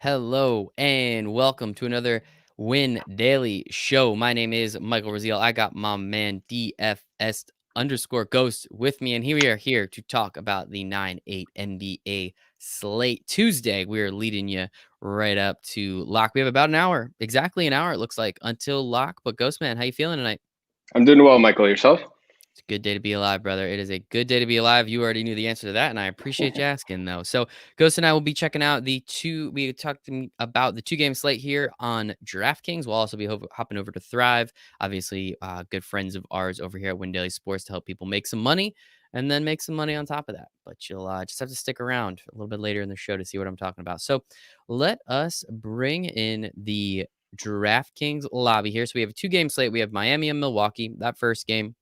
Hello and welcome to another Win Daily Show. My name is Michael Raziel. I got my man DFS underscore Ghost with me, and here we are here to talk about the 9-8 NBA slate. Tuesday, we are leading you right up to lock. We have about an hour, exactly an hour, it looks like, until lock. But Ghost Man, how you feeling tonight? I'm doing well, Michael. Yourself? It's a good day to be alive, brother. It is a good day to be alive. You already knew the answer to that, and I appreciate you asking, though. So, Ghost and I will be checking out we talked about the 2-game slate here on DraftKings. We'll also be hopping over to Thrive. Obviously, good friends of ours over here at Win Daily Sports to help people make some money and then make some money on top of that. But you'll just have to stick around a little bit later in the show to see what I'm talking about. So, let us bring in the DraftKings lobby here. So, we have a 2-game slate. We have Miami and Milwaukee. That first game,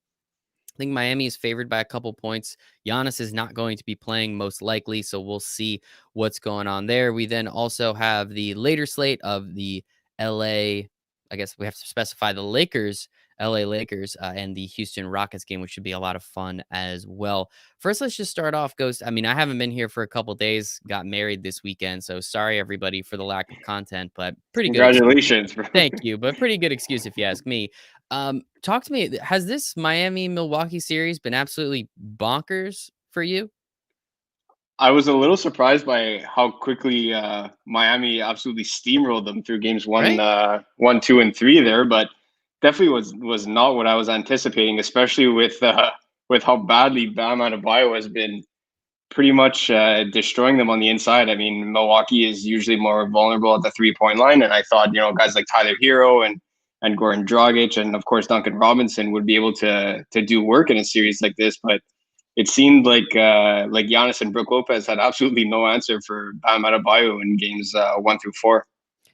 I think Miami is favored by a couple points. Giannis is not going to be playing most likely, so we'll see what's going on there. We then also have the later slate of the LA, I guess we have to specify the LA Lakers, and the Houston Rockets game, which should be a lot of fun as well. First, let's just start off, Ghost. I mean, I haven't been here for a couple days, got married this weekend, so sorry everybody for the lack of content, but pretty good excuse. Congratulations, bro. Thank you, but pretty good excuse if you ask me. Talk to me. Has this Miami Milwaukee series been absolutely bonkers for you? I was a little surprised by how quickly Miami absolutely steamrolled them through games Right? 2, and 3 there, but definitely was not what I was anticipating, especially with how badly Bam Adebayo has been pretty much destroying them on the inside. I mean, Milwaukee is usually more vulnerable at the 3-point line, and I thought guys like Tyler Hero and Goran Dragic and of course Duncan Robinson would be able to do work in a series like this, but it seemed like Giannis and Brook Lopez had absolutely no answer for Bam Adebayo in games 1 through 4.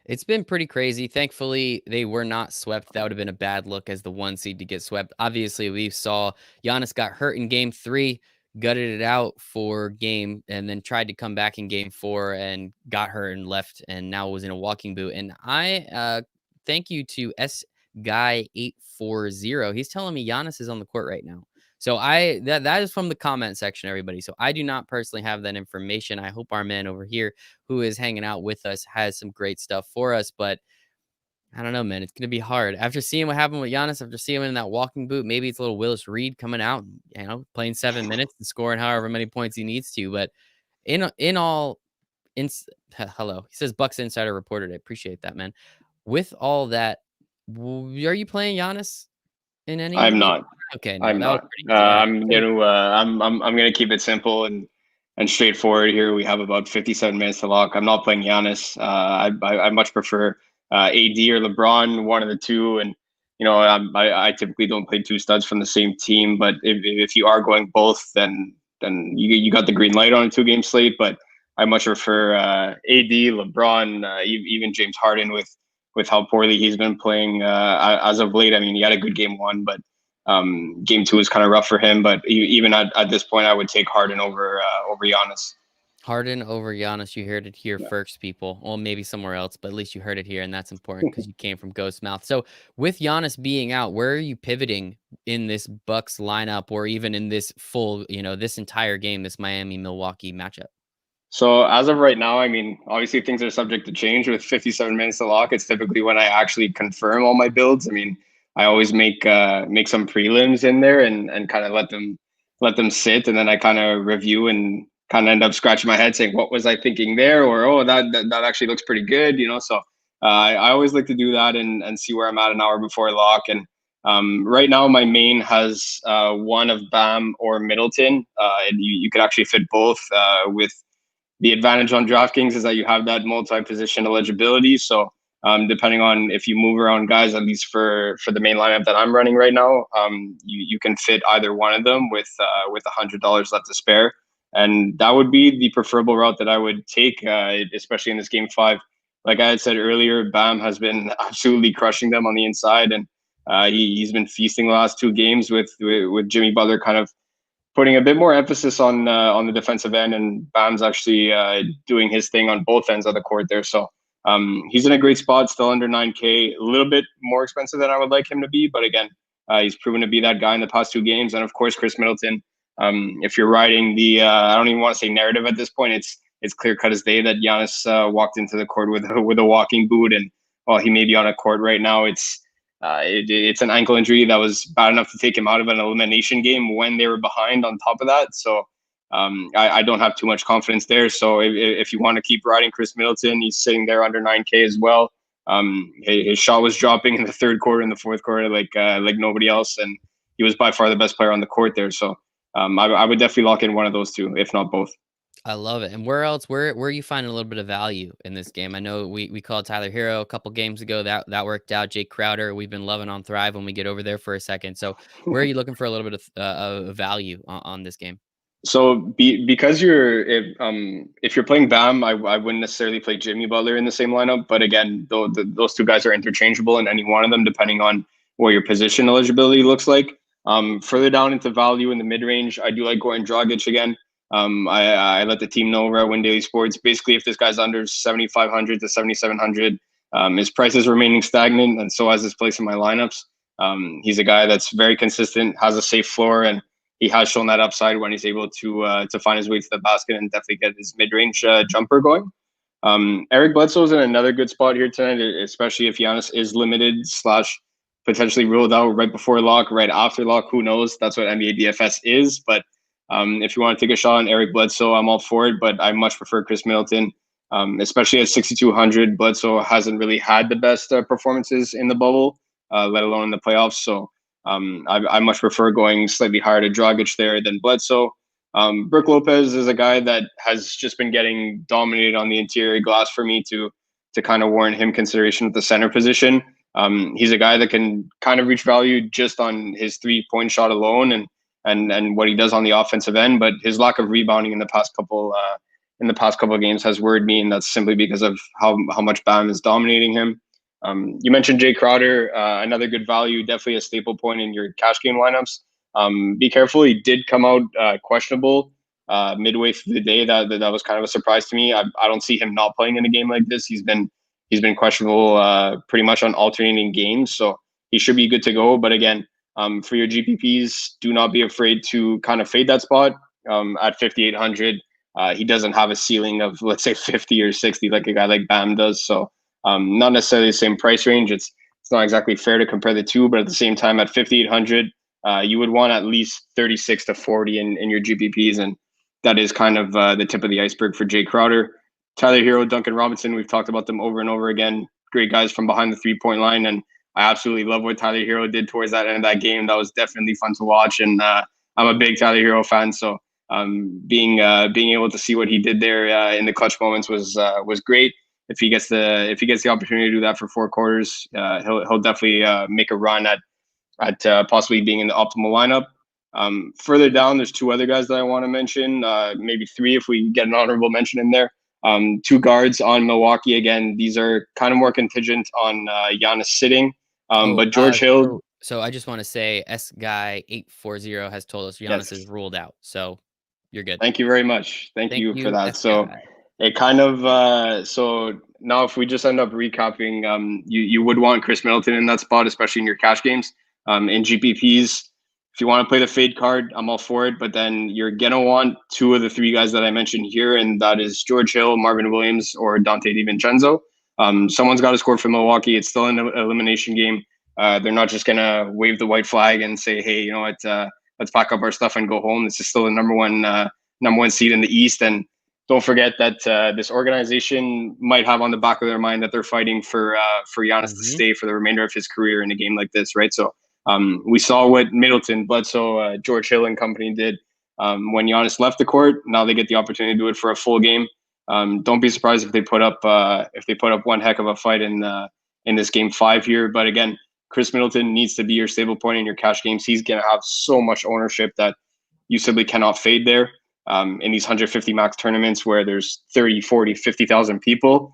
It's been pretty crazy. Thankfully, they were not swept. That would have been a bad look as the 1 seed to get swept. Obviously, we saw Giannis got hurt in game 3, gutted it out for game, and then tried to come back in game 4 and got hurt and left, and now was in a walking boot. And I thank you to S Guy 840. He's telling me Giannis is on the court right now. So that is from the comment section, everybody. So I do not personally have that information. I hope our man over here who is hanging out with us has some great stuff for us. But I don't know, man. It's going to be hard. After seeing what happened with Giannis, after seeing him in that walking boot, maybe it's a little Willis Reed coming out, playing 7 minutes and scoring however many points he needs to. But in all, hello, he says Bucks Insider reported. I appreciate that, man. With all that, are you playing Giannis in any of the I'm games? not. Okay, no, I'm that was not. pretty easy. All right. I'm gonna keep it simple and straightforward here. We have about 57 minutes to lock. I'm not playing Giannis. I much prefer AD or LeBron, one of the two. And I typically don't play two studs from the same team. But if you are going both, then you got the green light on a 2-game slate. But I much prefer AD, LeBron, even James Harden with how poorly he's been playing as of late. I mean, he had a good game 1, but game 2 is kind of rough for him. But even at this point, I would take Harden over Giannis. Harden over Giannis. You heard it here Yeah. first, people. Well, maybe somewhere else, but at least you heard it here, and that's important because you came from Ghost Mouth. So, with Giannis being out, where are you pivoting in this Bucks lineup, or even in this full, this entire game, this Miami Milwaukee matchup? So as of right now, I mean, obviously things are subject to change. With 57 minutes to lock, it's typically when I actually confirm all my builds. I mean, I always make some prelims in there and kind of let them sit, and then I kind of review and kind of end up scratching my head saying, what was I thinking there? Or, oh, that actually looks pretty good, So I always like to do that and see where I'm at an hour before lock. And right now, my main has one of Bam or Middleton, and you could actually fit both with the advantage on DraftKings is that you have that multi-position eligibility. So depending on if you move around guys, at least for the main lineup that I'm running right now, you can fit either one of them with $100 left to spare, and that would be the preferable route that I would take, especially in this game 5. Like I had said earlier, Bam has been absolutely crushing them on the inside, and he's been feasting the last 2 games with Jimmy Butler kind of putting a bit more emphasis on the defensive end, and Bam's actually doing his thing on both ends of the court there. So he's in a great spot, still under 9K, a little bit more expensive than I would like him to be, but again, he's proven to be that guy in the past 2 games. And of course, Chris Middleton. If you're riding the, I don't even want to say narrative at this point. it's clear cut as day that Giannis walked into the court with a walking boot, and while he may be on a court right now, it's an ankle injury that was bad enough to take him out of an elimination game when they were behind. On top of that, so I don't have too much confidence there. So if you want to keep riding Chris Middleton, he's sitting there under 9K as well. His shot was dropping in the third quarter and the fourth quarter like nobody else, and he was by far the best player on the court there. So I would definitely lock in one of those two, if not both. I love it. And where else? Where are you finding a little bit of value in this game? I know we called Tyler Hero a couple games ago. That worked out. Jake Crowder, we've been loving on Thrive when we get over there for a second. So where are you looking for a little bit of value on this game? So because if you're playing Bam, I wouldn't necessarily play Jimmy Butler in the same lineup. But again, those two guys are interchangeable in any one of them, depending on what your position eligibility looks like. Further down into value in the mid range, I do like going Dragic again. I let the team know over at Win Daily Sports. Basically, if this guy's under 7,500 to 7,700, his price is remaining stagnant, and so has his place in my lineups. He's a guy that's very consistent, has a safe floor, and he has shown that upside when he's able to find his way to the basket and definitely get his mid-range jumper going. Eric Bledsoe is in another good spot here tonight, especially if Giannis is limited / potentially ruled out right before lock, right after lock. Who knows? That's what NBA DFS is. But if you want to take a shot on Eric Bledsoe, I'm all for it. But I much prefer Chris Middleton, especially at 6,200. Bledsoe hasn't really had the best performances in the bubble, let alone in the playoffs. So I much prefer going slightly higher to Dragic there than Bledsoe. Brook Lopez is a guy that has just been getting dominated on the interior glass for me to kind of warrant him consideration at the center position. He's a guy that can kind of reach value just on his 3-point shot alone and what he does on the offensive end, but his lack of rebounding in the past couple of games has worried me, and that's simply because of how much Bam is dominating him. You mentioned Jay Crowder, another good value, definitely a staple point in your cash game lineups. Be careful. He did come out questionable midway through the day. That was kind of a surprise to me. I don't see him not playing in a game like this. He's been questionable pretty much on alternating games, so he should be good to go. But again, for your GPPs, do not be afraid to kind of fade that spot at 5,800. He doesn't have a ceiling of, let's say, 50 or 60 like a guy like Bam does. So not necessarily the same price range. It's not exactly fair to compare the two, but at the same time, at 5,800, you would want at least 36 to 40 in your GPPs, and that is kind of the tip of the iceberg for Jay Crowder. Tyler Hero, Duncan Robinson, we've talked about them over and over again. Great guys from behind the 3-point line, and I absolutely love what Tyler Hero did towards that end of that game. That was definitely fun to watch, and I'm a big Tyler Hero fan, so being able to see what he did there in the clutch moments was great. If he gets the opportunity to do that for 4 quarters, he'll definitely make a run at possibly being in the optimal lineup. Further down, there's 2 other guys that I want to mention, maybe 3 if we get an honorable mention in there. 2 guards on Milwaukee. Again, these are kind of more contingent on Giannis sitting. But George Hill. So I just want to say, S Guy 840 has told us Giannis is ruled out. So you're good. Thank you very much. Thank you for that. So it kind of so now if we just end up recapping, you would want Chris Middleton in that spot, especially in your cash games. In GPPs, if you want to play the fade card, I'm all for it. But then you're gonna want 2 of the 3 guys that I mentioned here, and that is George Hill, Marvin Williams, or Dante DiVincenzo. Someone's got to score for Milwaukee. It's still an elimination game. They're not just gonna wave the white flag and say, "Hey, you know what? Let's pack up our stuff and go home." This is still the number one seed in the East, and don't forget that this organization might have on the back of their mind that they're fighting for Giannis to stay for the remainder of his career in a game like this, right? So we saw what Middleton, Bledsoe, George Hill, and company did when Giannis left the court. Now they get the opportunity to do it for a full game. Don't be surprised if they put up one heck of a fight in this game 5 here. But again, Chris Middleton needs to be your stable point in your cash games. He's going to have so much ownership that you simply cannot fade there. In these 150 max tournaments where there's 30, 40, 50,000 people,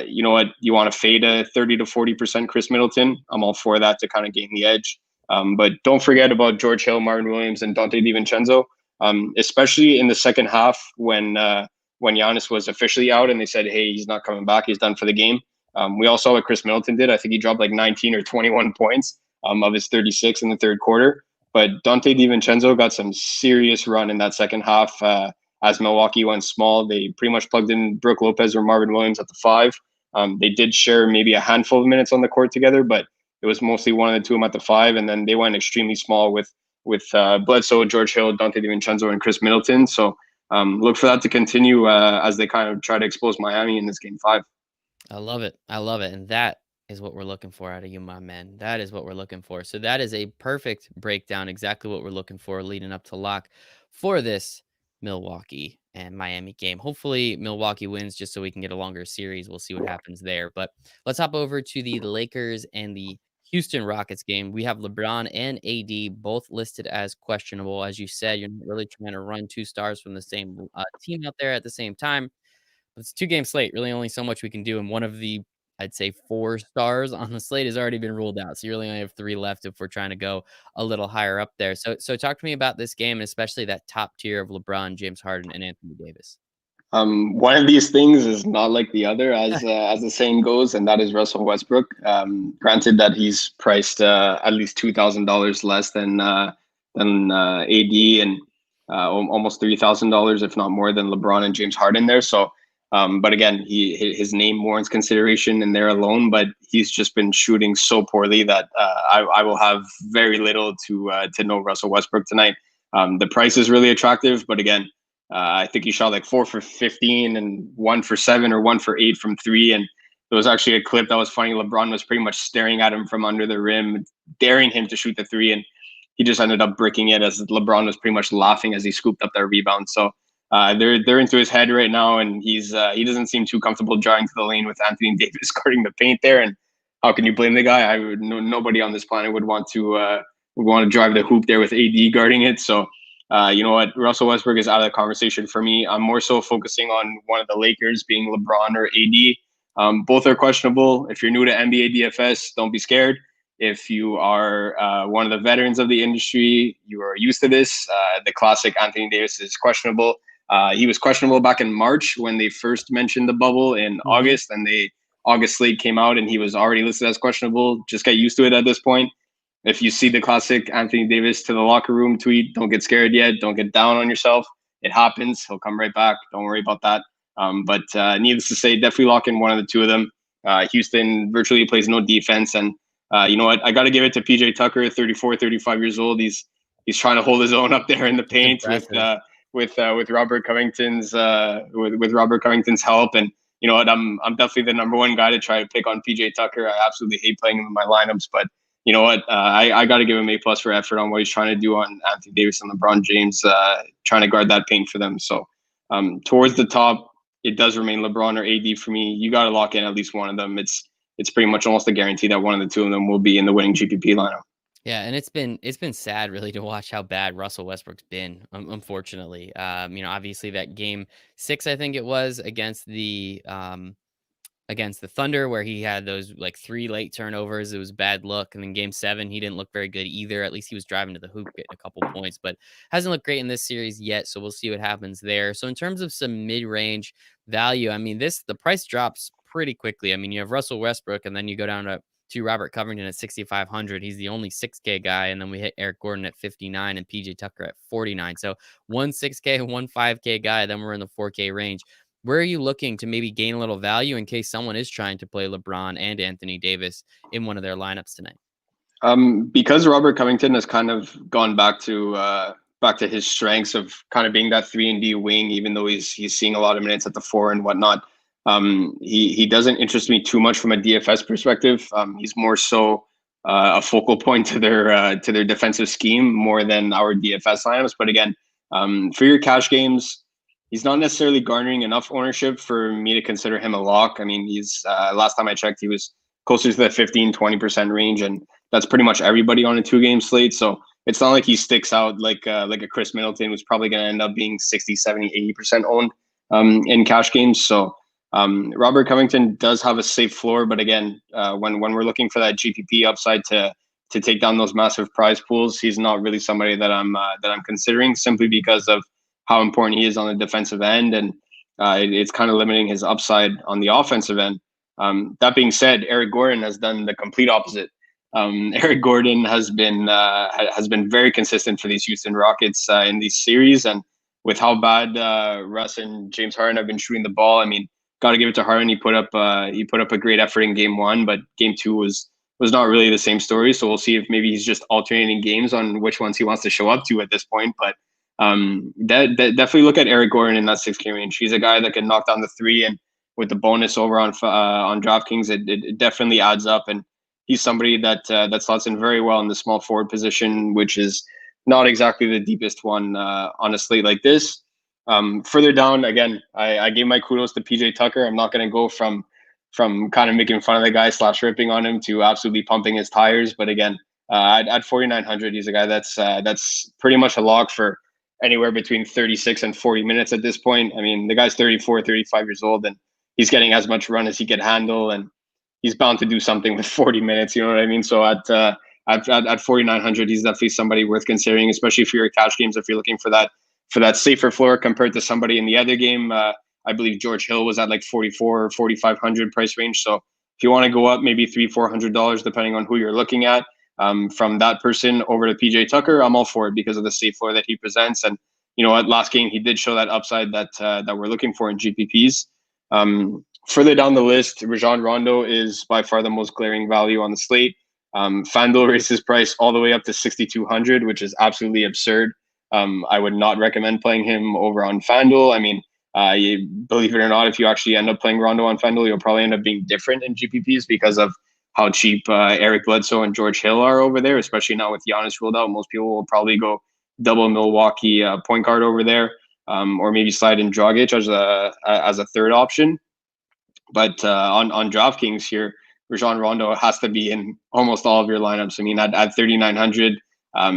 you know what? You want to fade a 30 to 40% Chris Middleton. I'm all for that to kind of gain the edge. But don't forget about George Hill, Marvin Williams, and Dante DiVincenzo, especially in the second half when Giannis was officially out and they said, "Hey, he's not coming back. He's done for the game." We all saw what Chris Middleton did. I think he dropped like 19 or 21 points of his 36 in the third quarter. But Dante DiVincenzo got some serious run in that second half at as Milwaukee went small, they pretty much plugged in Brook Lopez or Marvin Williams at the 5. They did share maybe a handful of minutes on the court together, but it was mostly one of the two of them at the 5, and then they went extremely small with Bledsoe, George Hill, Dante DiVincenzo, and Chris Middleton. So look for that to continue as they kind of try to expose Miami in this game 5. I love it. I love it. And that is what we're looking for out of you, my man. That is what we're looking for. So that is a perfect breakdown, exactly what we're looking for leading up to lock for this Milwaukee and Miami game. Hopefully Milwaukee wins just so we can get a longer series. We'll see what happens there. But let's hop over to the Lakers and the Houston Rockets game. We have LeBron and AD both listed as questionable. As you said, you're not really trying to run two stars from the same team out there at the same time. It's a 2-game slate, really only so much we can do, and one of the, I'd say, 4 stars on the slate has already been ruled out, so you really only have 3 left if we're trying to go a little higher up there. So talk to me about this game, and especially that top tier of LeBron, James Harden, and Anthony Davis. One of these things is not like the other, as the saying goes, and that is Russell Westbrook. Granted that he's priced at least $2,000 less than AD, and almost $3,000, if not more, than LeBron and James Harden there. So, but again, his name warrants consideration in there alone. But he's just been shooting so poorly that I will have very little to no Russell Westbrook tonight. The price is really attractive, but again, I think he shot like 4 for 15 and 1 for 7 or 1 for 8 from 3. And there was actually a clip that was funny. LeBron was pretty much staring at him from under the rim, daring him to shoot the 3. And he just ended up bricking it, as LeBron was pretty much laughing as he scooped up that rebound. So they're into his head right now. And he doesn't seem too comfortable driving to the lane with Anthony Davis guarding the paint there. And how can you blame the guy? Nobody on this planet would want to drive the hoop there with AD guarding it. So, you know what? Russell Westbrook is out of the conversation for me. I'm more so focusing on one of the Lakers, being LeBron or AD. Both are questionable. If you're new to NBA DFS, don't be scared. If you are one of the veterans of the industry, you are used to this. The classic Anthony Davis is questionable. He was questionable back in March when they first mentioned the bubble in August, and the August slate came out and he was already listed as questionable. Just get used to it at this point. If you see the classic Anthony Davis to the locker room tweet, don't get scared yet. Don't get down on yourself. It happens. He'll come right back. Don't worry about that. But needless to say, definitely lock in one of the two of them. Houston virtually plays no defense. And you know what? I got to give it to PJ Tucker, 34, 35 years old. He's trying to hold his own up there in the paint with Robert Covington's with Robert Covington's help. And you know what? I'm definitely the number one guy to try to pick on PJ Tucker. I absolutely hate playing him in my lineups, but you know what? I got to give him A+ for effort on what he's trying to do on Anthony Davis and LeBron James, trying to guard that paint for them. So towards the top, it does remain LeBron or AD for me. You got to lock in at least one of them. It's pretty much almost a guarantee that one of the two of them will be in the winning GPP lineup. Yeah, and it's been sad really to watch how bad Russell Westbrook's been, unfortunately. You know, obviously that game 6, I think it was, against the Thunder, where he had those like 3 late turnovers. It was bad luck. And then game 7, he didn't look very good either. At least he was driving to the hoop, getting a couple points, but hasn't looked great in this series yet. So we'll see what happens there. So in terms of some mid-range value, I mean, the price drops pretty quickly. I mean, you have Russell Westbrook, and then you go down to Robert Covington at 6,500. He's the only 6K guy. And then we hit Eric Gordon at 59 and PJ Tucker at 49. So one 6K, one 5K guy. Then we're in the 4K range. Where are you looking to maybe gain a little value in case someone is trying to play LeBron and Anthony Davis in one of their lineups tonight? Because Robert Covington has kind of gone back to his strengths of kind of being that 3-and-D wing, even though he's seeing a lot of minutes at the 4 and whatnot. He doesn't interest me too much from a DFS perspective. He's more so a focal point to their defensive scheme more than our DFS lineups. But again, for your cash games, he's not necessarily garnering enough ownership for me to consider him a lock. I mean, he's last time I checked, he was closer to the 15-20% range, and that's pretty much everybody on a 2-game slate. So it's not like he sticks out like a Chris Middleton, who's probably going to end up being 60, 70, 80% owned in cash games. So Robert Covington does have a safe floor, but again, when we're looking for that GPP upside to take down those massive prize pools, he's not really somebody that I'm considering, simply because of how important he is on the defensive end, and it's kind of limiting his upside on the offensive end. That being said, Eric Gordon has done the complete opposite. Eric Gordon has been very consistent for these Houston Rockets in these series, and with how bad Russ and James Harden have been shooting the ball. I mean, got to give it to Harden. He put up a great effort in game one, but game two was not really the same story. So we'll see if maybe he's just alternating games on which ones he wants to show up to at this point. But definitely look at Eric Gordon in that 6K range. He's a guy that can knock down the three, and with the bonus over on DraftKings, it definitely adds up. And he's somebody that slots in very well in the small forward position, which is not exactly the deepest one on a slate like this. Further down, again, I gave my kudos to PJ Tucker. I'm not going to go from kind of making fun of the guy / ripping on him to absolutely pumping his tires. But again, at 4,900, he's a guy that's pretty much a lock for anywhere between 36 and 40 minutes at this point. I mean, the guy's 34, 35 years old, and he's getting as much run as he can handle, and he's bound to do something with 40 minutes. You know what I mean? So at 4,900, he's definitely somebody worth considering, especially for your cash games. If you're looking for that safer floor compared to somebody in the other game, I believe George Hill was at like 44 or 4,500 price range. So if you want to go up maybe $300-400, depending on who you're looking at, from that person over to PJ Tucker, I'm all for it because of the safe floor that he presents. And you know what, last game he did show that upside that we're looking for in GPPs. Further down the list, Rajon Rondo is by far the most glaring value on the slate. FanDuel raised his price all the way up to 6,200, which is absolutely absurd. I would not recommend playing him over on FanDuel. I mean, believe it or not, if you actually end up playing Rondo on FanDuel, you'll probably end up being different in GPPs because of how cheap Eric Bledsoe and George Hill are over there, especially now with Giannis ruled out. Most people will probably go double Milwaukee point guard over there, or maybe slide in Dragic as a third option. But on DraftKings here, Rajon Rondo has to be in almost all of your lineups. I mean, at 3,900,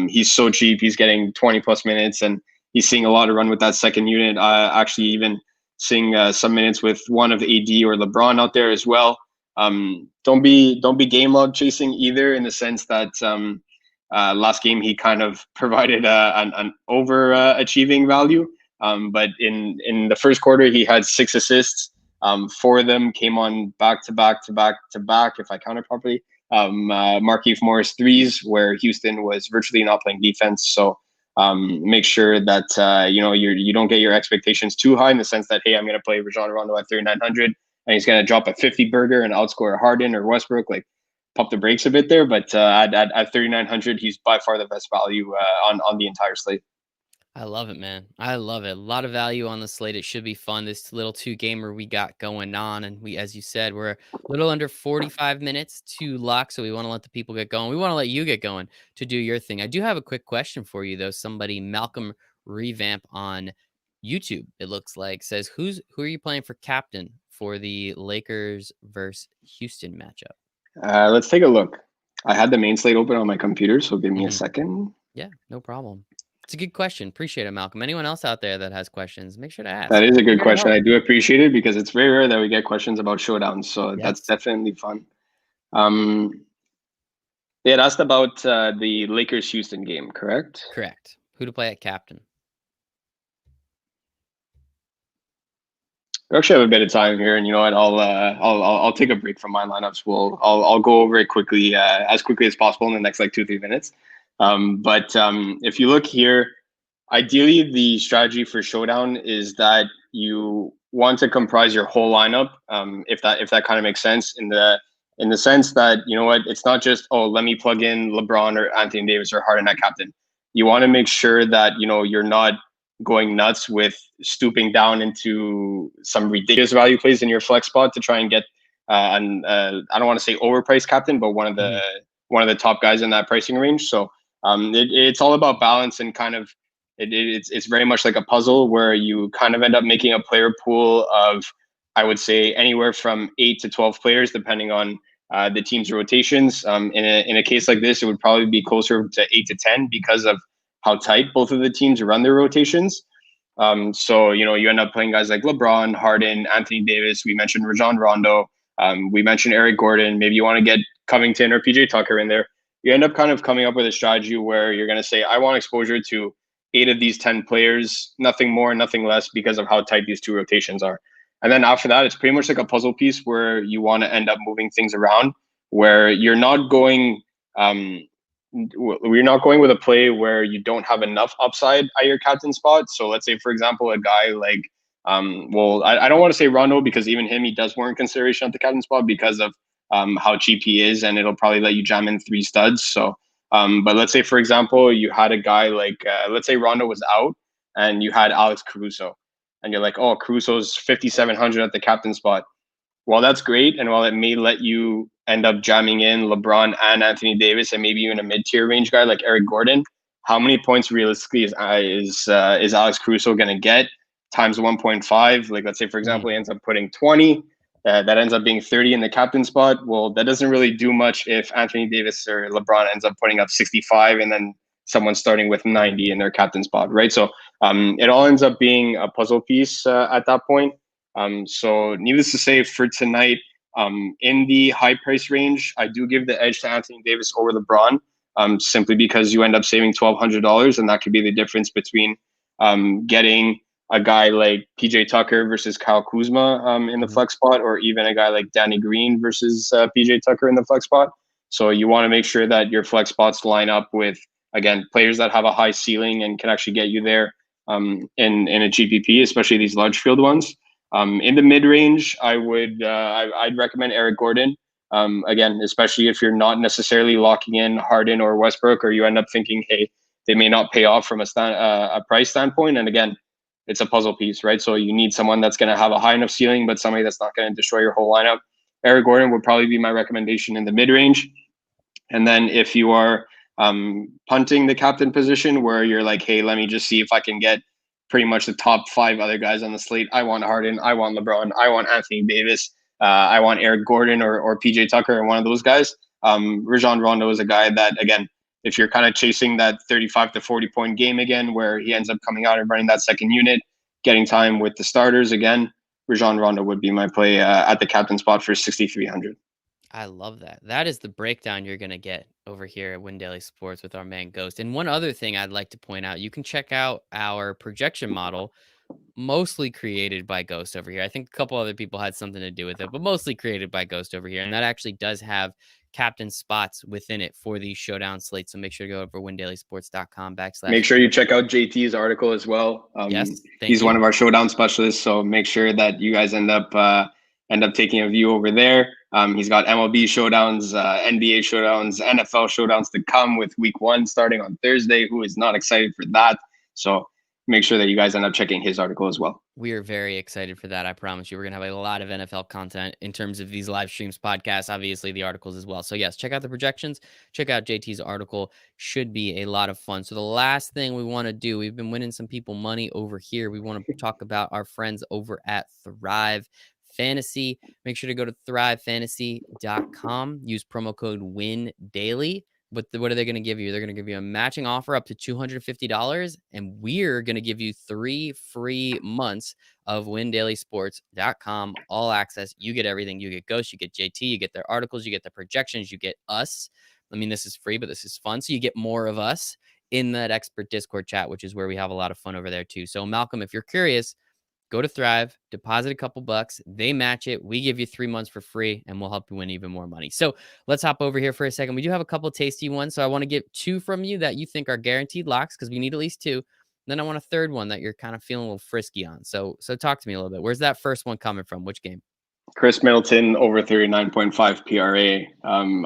he's so cheap. He's getting 20 plus minutes, and he's seeing a lot of run with that second unit. Actually, even seeing some minutes with one of AD or LeBron out there as well. Don't be game log chasing either, in the sense that last game he kind of provided an overachieving value. But in the first quarter, he had 6 assists. 4 of them came on back to back, if I counted properly. Markieff Morris threes, where Houston was virtually not playing defense. So make sure that you don't get your expectations too high, in the sense that, hey, I'm going to play Rajon Rondo at 3,900 and he's going to drop a 50 burger and outscore Harden or Westbrook. Like, pump the brakes a bit there. But at 3,900, he's by far the best value on the entire slate. I love it, man. I love it. A lot of value on the slate. It should be fun. This little 2-gamer we got going on. And we, as you said, we're a little under 45 minutes to lock. So we want to let the people get going. We want to let you get going to do your thing. I do have a quick question for you, though. Somebody, Malcolm Revamp on YouTube, it looks like, says, who are you playing for captain for the Lakers versus Houston matchup? Let's take a look. I had the main slate open on my computer, so give me a second. Yeah, no problem. It's a good question. Appreciate it, Malcolm. Anyone else out there that has questions, make sure to ask. That is a good question. I do appreciate it, because it's very rare that we get questions about showdowns. So that's definitely fun. They had asked about the Lakers-Houston game, correct? Correct. Who to play at captain? We actually have a bit of time here, and you know what? I'll take a break from my lineups. I'll go over it quickly, as quickly as possible in the next like 2-3 minutes. But if you look here, ideally the strategy for showdown is that you want to comprise your whole lineup, if that kind of makes sense, in the sense that, you know what, it's not just, oh, let me plug in LeBron or Anthony Davis or Harden at captain. You want to make sure that, you know, you're not going nuts with stooping down into some ridiculous value plays in your flex spot to try and get I don't want to say overpriced captain, but one of the top guys in that pricing range. So it's all about balance, and kind of it's very much like a puzzle, where you kind of end up making a player pool of, I would say, anywhere from 8 to 12 players, depending on the team's rotations. In a case like this, it would probably be closer to 8 to 10 because of how tight both of the teams run their rotations. So, you know, you end up playing guys like LeBron, Harden, Anthony Davis. We mentioned Rajon Rondo. We mentioned Eric Gordon. Maybe you want to get Covington or PJ Tucker in there. You end up kind of coming up with a strategy where you're going to say, I want exposure to 8 of these 10 players, nothing more, nothing less, because of how tight these two rotations are. And then after that, it's pretty much like a puzzle piece where you want to end up moving things around, where you're not going we're not going with a play where you don't have enough upside at your captain spot. So let's say, for example, a guy like, I don't want to say Rondo because even him, he does warrant consideration at the captain spot because of how cheap he is, and it'll probably let you jam in three studs. So, but let's say, for example, you had a guy like, let's say Rondo was out and you had Alex Caruso, and you're like, oh, Caruso's 5,700 at the captain spot. While that's great, and while it may let you end up jamming in LeBron and Anthony Davis, and maybe even a mid-tier range guy like Eric Gordon, how many points realistically is Alex Caruso going to get times 1.5? Like, let's say, for example, he ends up putting 20. That ends up being 30 in the captain spot. Well, that doesn't really do much if Anthony Davis or LeBron ends up putting up 65 and then someone starting with 90 in their captain spot, right? So it all ends up being a puzzle piece at that point. So needless to say, for tonight, in the high price range, I do give the edge to Anthony Davis over LeBron, simply because you end up saving $1,200, and that could be the difference between getting a guy like PJ Tucker versus Kyle Kuzma in the flex spot, or even a guy like Danny Green versus PJ Tucker in the flex spot. So you want to make sure that your flex spots line up with, again, players that have a high ceiling and can actually get you there in a GPP, especially these large field ones. In the mid range, I'd recommend Eric Gordon. Again, especially if you're not necessarily locking in Harden or Westbrook, or you end up thinking, hey, they may not pay off from a price standpoint. And again, it's a puzzle piece, right? So you need someone that's going to have a high enough ceiling, but somebody that's not going to destroy your whole lineup. Eric Gordon would probably be my recommendation in the mid range. And then if you are punting the captain position, where you're like, hey, let me just see if I can get pretty much the top 5 other guys on the slate. I want Harden, I want LeBron, I want Anthony Davis, I want Eric Gordon or PJ Tucker, and one of those guys. Rajon Rondo is a guy that, again, if you're kind of chasing that 35 to 40 point game again, where he ends up coming out and running that second unit, getting time with the starters again, Rajon Rondo would be my play at the captain spot for 6,300. I love that. That is the breakdown you're going to get over here at Win Daily Sports with our man Ghost. And one other thing I'd like to point out, you can check out our projection model, mostly created by Ghost over here. I think a couple other people had something to do with it, but mostly created by Ghost over here. And that actually does have captain spots within it for the showdown slate. So make sure to go over windailysports.com / Make sure you check out JT's article as well. Yes, he's one of our showdown specialists, so make sure that you guys end up taking a view over there. He's got MLB showdowns, NBA showdowns, NFL showdowns to come with week 1 starting on Thursday. Who is not excited for that? So make sure that you guys end up checking his article as well. We are very excited for that. I promise you, we're going to have a lot of NFL content in terms of these live streams, podcasts, obviously the articles as well. So yes, check out the projections, check out JT's article. Should be a lot of fun. So the last thing we want to do, we've been winning some people money over here. We want to talk about our friends over at Thrive Fantasy. Make sure to go to thrivefantasy.com. Use promo code WINDAILY. But what are they going to give you? They're going to give you a matching offer up to $250, and we're going to give you 3 free months of windailysports.com all access. You get everything. You get Ghost, you get JT, you get their articles, you get the projections, you get us. I mean, this is free, but this is fun. So you get more of us in that expert Discord chat, which is where we have a lot of fun over there too. So Malcolm, if you're curious, go to Thrive, deposit a couple bucks. They match it. We give you 3 months for free, and we'll help you win even more money. So let's hop over here for a second. We do have a couple tasty ones. So I want to get 2 from you that you think are guaranteed locks, because we need at least 2. Then I want a third one that you're kind of feeling a little frisky on. So talk to me a little bit. Where's that first one coming from? Which game? Chris Middleton over 39.5 PRA.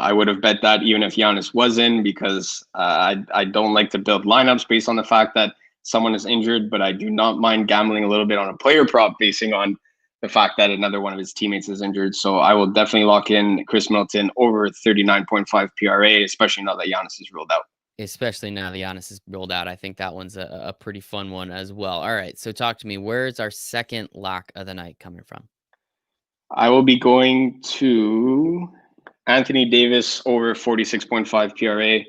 I would have bet that even if Giannis was in, because I don't like to build lineups based on the fact that someone is injured, but I do not mind gambling a little bit on a player prop basing on the fact that another one of his teammates is injured. So I will definitely lock in Chris Middleton over 39.5 PRA, especially now that Giannis is ruled out. Especially now that Giannis is ruled out. I think that one's a pretty fun one as well. All right, so talk to me. Where's our second lock of the night coming from? I will be going to Anthony Davis over 46.5 PRA.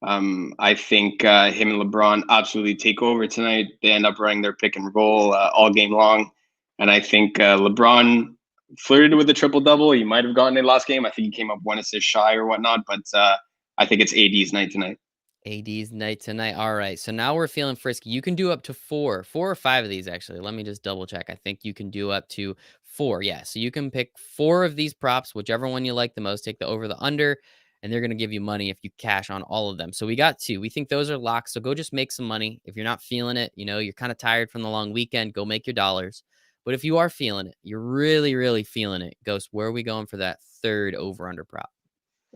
I think him and LeBron absolutely take over tonight. They end up running their pick and roll all game long. And I think LeBron flirted with a triple-double. He might have gotten it last game. I think he came up 1 assist shy or whatnot. But I think it's AD's night tonight. AD's night tonight. All right. So now we're feeling frisky. You can do up to 4 or 5 of these, actually. Let me just double check. I think you can do up to 4. Yeah. So you can pick 4 of these props, whichever one you like the most. Take the over, the under. and they're going to give you money if you cash on all of them. So we got 2. We think those are locks. So go just make some money. If you're not feeling it, you're kind of tired from the long weekend, go make your dollars. But if you are feeling it, you're really, really feeling it, Ghost, where are we going for that third over-under prop?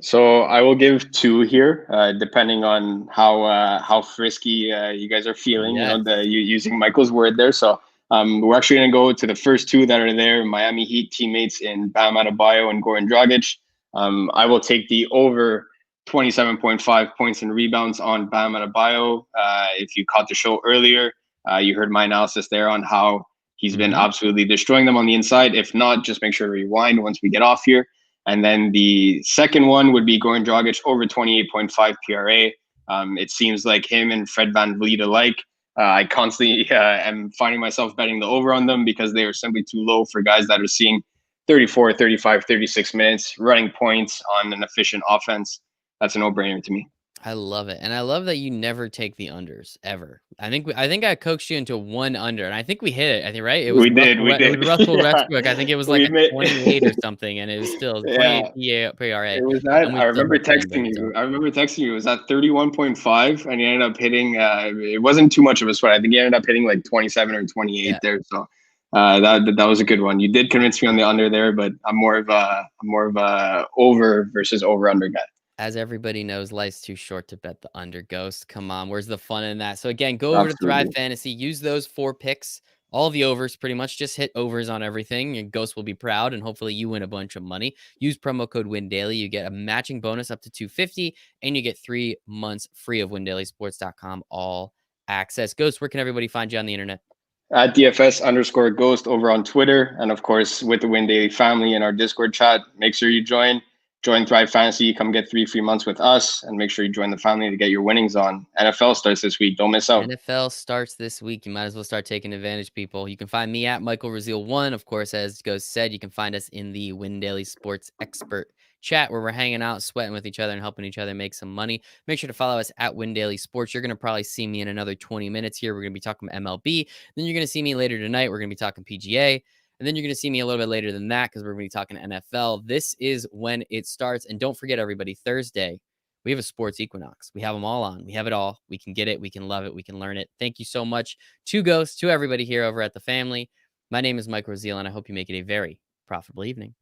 So I will give 2 here, depending on how frisky you guys are feeling. Yes. You using Michael's word there. So we're actually going to go to the first 2 that are there. Miami Heat teammates in Bam Adebayo and Goran Dragic. I will take the over 27.5 points and rebounds on Bam Adebayo. If you caught the show earlier, you heard my analysis there on how he's been absolutely destroying them on the inside. If not, just make sure to rewind once we get off here. And then the second one would be Goran Dragic over 28.5 PRA. It seems like him and Fred VanVleet alike. I constantly am finding myself betting the over on them because they are simply too low for guys that are seeing 34, 35, 36 minutes, running points on an efficient offense. That's a no-brainer to me. I love it, and I love that you never take the unders ever. I think I coaxed you into 1 under, and I think we hit it. I think right. It was We did. It was Russell Yeah, Westbrook. I think it was like we a made. 28 or something, and it was still 28 Yeah. PRA, It was that. and we I still remember hit the under. texting So you. I remember texting you. It was at 31.5, and he ended up hitting. It wasn't too much of a sweat. I think he ended up hitting like 27 or 28 yeah, there. So that was a good one. You did convince me on the under there, but I'm more of a over versus over under guy. as everybody knows, life's too short to bet the under. Ghost, come on, where's the fun in that? So again, go over to Thrive Absolutely. Fantasy, use those 4 picks. All the overs, pretty much just hit overs on everything, and Ghost will be proud, and hopefully you win a bunch of money. Use promo code WinDaily. You get a matching bonus up to $250, and you get 3 months free of WinDailySports.com all access. Ghost, where can everybody find you on the internet? At DFS_Ghost over on Twitter, and of course with the Win Daily family in our Discord chat. Make sure you join. Join Thrive Fantasy. Come get 3 free months with us, and make sure you join the family to get your winnings on. NFL starts this week. Don't miss out. NFL starts this week. You might as well start taking advantage, people. You can find me at Michael Raziel1. Of course, as Ghost said, you can find us in the Win Daily Sports Expert chat where we're hanging out, sweating with each other, and helping each other make some money. Make sure to follow us at Win Daily Sports. You're going to probably see me in another 20 minutes here. We're going to be talking MLB. Then you're going to see me later tonight. We're going to be talking PGA. And then you're going to see me a little bit later than that because we're going to be talking NFL. This is when it starts. And don't forget, everybody, Thursday, we have a sports equinox. We have them all on. We have it all. We can get it. We can love it. We can learn it. Thank you so much to Ghost, to everybody here over at the family. My name is Mike Raziel, and I hope you make it a very profitable evening.